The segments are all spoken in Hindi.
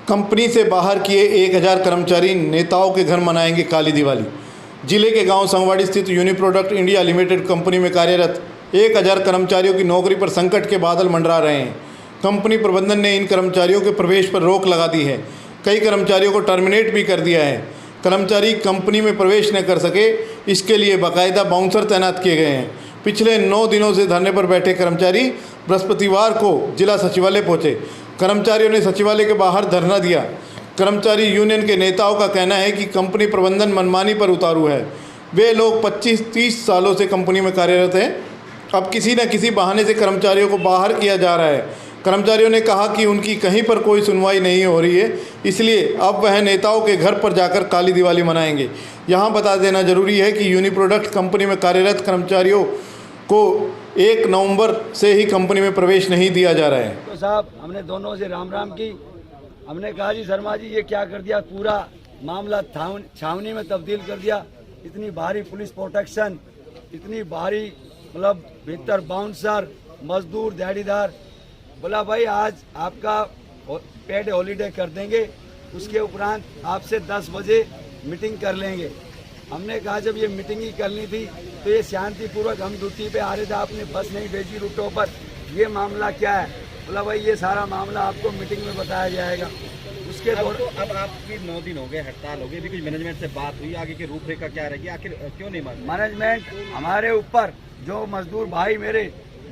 कंपनी से बाहर किए 1000 कर्मचारी, नेताओं के घर मनाएंगे काली दिवाली। जिले के गांव संगवाड़ी स्थित यूनिप्रोडक्ट इंडिया लिमिटेड कंपनी में कार्यरत 1000 कर्मचारियों की नौकरी पर संकट के बादल मंडरा रहे हैं। कंपनी प्रबंधन ने इन कर्मचारियों के प्रवेश पर रोक लगा दी है। कई कर्मचारियों को टर्मिनेट भी कर दिया है। कर्मचारी कंपनी में प्रवेश न कर सके, इसके लिए बाकायदा बाउंसर तैनात किए गए हैं। पिछले 9 दिनों से धरने पर बैठे कर्मचारी बृहस्पतिवार को जिला सचिवालय पहुंचे। कर्मचारियों ने सचिवालय के बाहर धरना दिया। कर्मचारी यूनियन के नेताओं का कहना है कि कंपनी प्रबंधन मनमानी पर उतारू है। वे लोग 25-30 सालों से कंपनी में कार्यरत हैं। अब किसी न किसी बहाने से कर्मचारियों को बाहर किया जा रहा है। कर्मचारियों ने कहा कि उनकी कहीं पर कोई सुनवाई नहीं हो रही है, इसलिए अब वह नेताओं के घर पर जाकर काली दिवाली मनाएंगे। यहाँ बता देना जरूरी है कि यूनिप्रोडक्ट कंपनी में कार्यरत कर्मचारियों को 1 नवंबर से ही कंपनी में प्रवेश नहीं दिया जा रहा है। तो साहब, हमने दोनों से राम की। हमने कहा जी शर्मा जी ये क्या कर दिया, पूरा मामला छावनी में तब्दील कर दिया। इतनी भारी पुलिस प्रोटेक्शन, इतनी भारी मतलब भीतर बाउंसर, मजदूर, दिहाड़ीदार। बोला भाई आज आपका पेड हॉलीडे कर देंगे, उसके उपरांत आपसे 10 बजे मीटिंग कर लेंगे। हमने कहा जब ये मीटिंग ही करनी थी तो ये शांतिपूर्वक हम ड्यूटी पे आ रहे थे, आपने बस नहीं भेजी रूटों पर, ये मामला क्या है? बोला भाई ये सारा मामला आपको मीटिंग में बताया जाएगा। उसके अब आपकी 9 दिन हो गए, हड़ताल हो गई, अभी कुछ मैनेजमेंट से बात हुई, आगे की रूपरेखा क्या रहेगी, आखिर क्यों नहीं मानते? मैनेजमेंट हमारे ऊपर, जो मजदूर भाई मेरे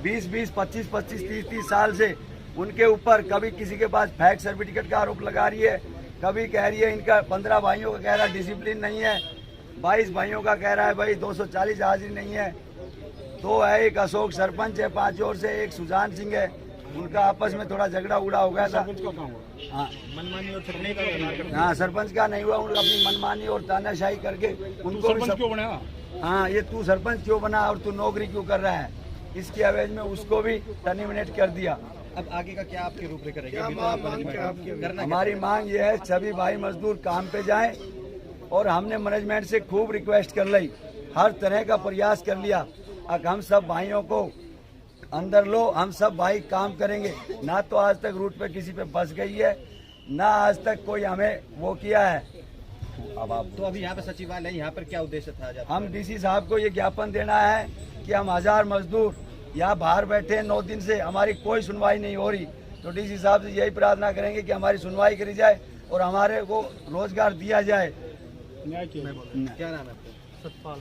20-20, 25-25, 30-30 साल से, उनके ऊपर कभी किसी के पास फैक सर्टिफिकेट का आरोप लगा रही है, कभी कह रही है इनका 15 भाइयों का कह रहा है डिसिप्लिन नहीं है, 22 भाइयों का कह रहा है भाई 240 हाजिरी नहीं है। तो है एक अशोक सरपंच है 5 और से, एक सुजान सिंह है, उनका आपस में थोड़ा झगड़ा उड़ा हो गया था। मनमानी और हाँ, सरपंच का नहीं हुआ, उनका अपनी मनमानी और तानाशाही करके उनको भी क्यों बना? हाँ, ये तू सरपंच क्यों बना और तू नौकरी क्यों कर रहा है, इसकी एवज में उसको भी टर्मिनेट कर दिया। अब आगे का क्या आपकी रूपरेखा रहेगी? हमारी मांग ये है सभी भाई मजदूर काम पे जाएं, और हमने मैनेजमेंट से खूब रिक्वेस्ट कर ली, हर तरह का प्रयास कर लिया। अब हम सब भाइयों को अंदर लो, हम सब भाई काम करेंगे। ना तो आज तक रूट पे किसी पे बस गई है, ना आज तक कोई हमें वो किया है। तो अभी यहाँ पे सचिवालय, यहाँ पर क्या उद्देश्य था? हम डीसी साहब को ये ज्ञापन देना है कि हम 1000 मजदूर यहाँ बाहर बैठे 9 दिन से, हमारी कोई सुनवाई नहीं हो रही। तो डीसी साहब से यही प्रार्थना करेंगे कि हमारी सुनवाई करी जाए और हमारे को रोजगार दिया जाए। क्या नाम है आपका? Satpal,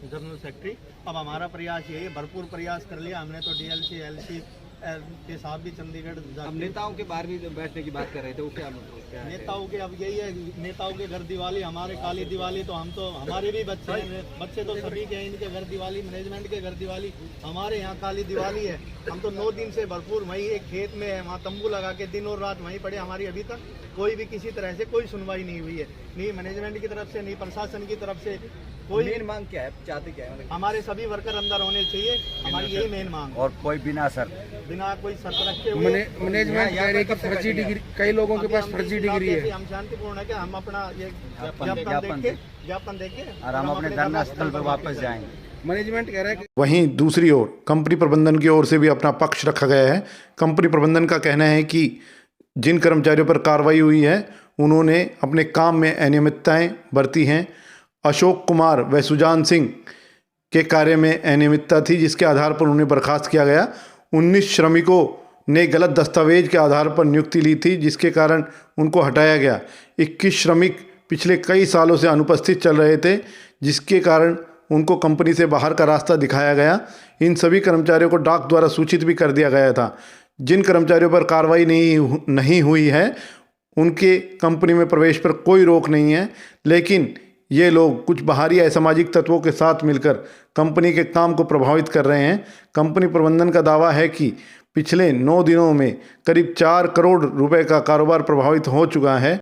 general secretary. अब हमारा प्रयास यही है, भरपूर प्रयास कर लिया हमने, तो डीएलसी एलसी के साथ भी चंडीगढ़। अब नेताओं के बाहर भी बैठने की बात कर रहे थे, वो क्या मतलब? नेताओं के अब यही है, नेताओं के घर दिवाली, हमारे काली दिवाली। तो हम तो, हमारे भी बच्चे हैं, बच्चे तो सभी के हैं, इनके घर दिवाली, मैनेजमेंट के घर दिवाली, हमारे यहाँ काली दिवाली है। हम तो 9 दिन से भरपूर वहीं एक खेत में है, वहाँ तंबू लगा के दिन और रात वहीं पड़े। हमारी अभी तक कोई भी किसी तरह से कोई सुनवाई नहीं हुई है, नहीं मैनेजमेंट की तरफ से, नहीं प्रशासन की तरफ से। कोई मेन मांग क्या है, चाहते क्या है? हमारे सभी वर्कर अंदर होने चाहिए, हमारी यही मेन मांग। और कोई बिना कोई शर्त रखे हुए मैनेजमेंट कह रही है कि फर्जी डिग्री, कई लोगों के पास फर्जी डिग्री है। हम शांतिपूर्ण है कि हम अपना ये ज्ञापन देके और हम अपने धरना स्थल पर वापस जाएंगे। मैनेजमेंट कह रहा है कि वहीं दूसरी ओर कंपनी प्रबंधन की ओर से भी अपना पक्ष रखा गया है। कंपनी प्रबंधन का कहना है कि जिन कर्मचारियों पर कार्रवाई हुई है उन्होंने अपने काम में अनियमितताएं बरती हैं। अशोक कुमार व सुजान सिंह के कार्य में अनियमितता थी, जिसके आधार पर उन्हें बर्खास्त किया गया। 19 श्रमिकों ने गलत दस्तावेज के आधार पर नियुक्ति ली थी, जिसके कारण उनको हटाया गया। 21 श्रमिक पिछले कई सालों से अनुपस्थित चल रहे थे, जिसके कारण उनको कंपनी से बाहर का रास्ता दिखाया गया। इन सभी कर्मचारियों को डाक द्वारा सूचित भी कर दिया गया था। जिन कर्मचारियों पर कार्रवाई नहीं हुई है उनके कंपनी में प्रवेश पर कोई रोक नहीं है, लेकिन ये लोग कुछ बाहरी असामाजिक तत्वों के साथ मिलकर कंपनी के काम को प्रभावित कर रहे हैं। कंपनी प्रबंधन का दावा है कि पिछले 9 दिनों में करीब 4 करोड़ रुपए का कारोबार प्रभावित हो चुका है।